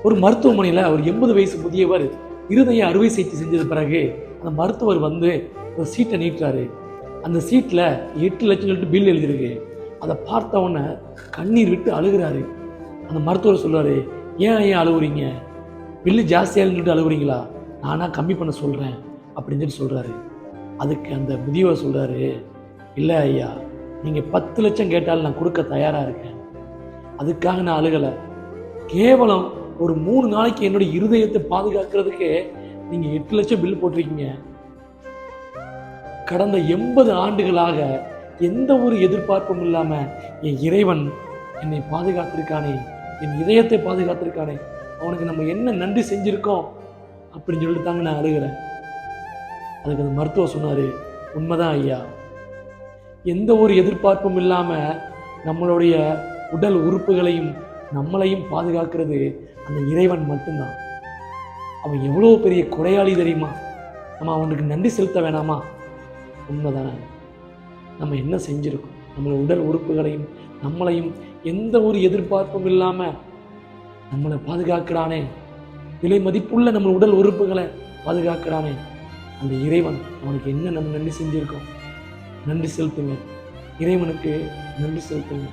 ஒரு மருத்துவமனையில் அவர் 80 வயசு முதியவர் இருதய அறுவை சிகிச்சை செஞ்சது பிறகு அந்த மருத்துவர் வந்து ஒரு சீட்டை நீட்டுறாரு. அந்த சீட்டில் 8 லட்சம் சொல்லிட்டு பில் எழுதிருக்கு. அதை பார்த்தவொன்னே கண்ணீர் விட்டு அழுகிறாரு. அந்த மருத்துவர் சொல்கிறாரு, ஏன் அழுகுறீங்க? பில்லு ஜாஸ்தியாக சொல்லிட்டு அழுகுறீங்களா? நானாக கம்மி பண்ண சொல்கிறேன் அப்படின்னு சொல்லி சொல்கிறாரு. அதுக்கு அந்த முதியவர் சொல்கிறாரு, இல்லை ஐயா, நீங்கள் 10 லட்சம் கேட்டாலும் நான் கொடுக்க தயாராக இருக்கேன். அதுக்காக நான் அழுகலை. கேவலம் ஒரு 3 நாளைக்கு என்னுடைய இருதயத்தை பாதுகாக்கிறதுக்கு நீங்கள் 8 லட்சம் பில் போட்டிருக்கீங்க. கடந்த 80 ஆண்டுகளாக எந்த ஒரு எதிர்பார்ப்பும் இல்லாமல் என் இறைவன் என்னை பாதுகாத்திருக்கானே, என் இதயத்தை பாதுகாத்திருக்கானே, அவனுக்கு நம்ம என்ன நன்றி செஞ்சுருக்கோம் அப்படின்னு சொல்லிட்டு தாங்க நான் அழுகிறேன். அதுக்கு அந்த மருத்துவர் சொன்னார், உண்மைதான் ஐயா, எந்த ஒரு எதிர்பார்ப்பும் இல்லாமல் நம்மளுடைய உடல் உறுப்புகளையும் நம்மளையும் பாதுகாக்கிறது அந்த இறைவன் மட்டும்தான். அவன் எவ்வளோ பெரிய கொடையாளி தெரியுமா? நம்ம அவனுக்கு நன்றி செலுத்த வேணாமா? உண்மைதானே? நம்ம என்ன செஞ்சுருக்கோம்? நம்மளோட உடல் உறுப்புகளையும் நம்மளையும் எந்த ஒரு எதிர்பார்ப்பும் இல்லாமல் நம்மளை பாதுகாக்கிறானே, விலை மதிப்புள்ள நம்ம உடல் உறுப்புகளை பாதுகாக்கிறானே அந்த இறைவன், அவனுக்கு என்ன நம்ம நன்றி செஞ்சுருக்கோம்? நன்றி செலுத்துங்க. இறைவனுக்கு நன்றி செலுத்துங்க.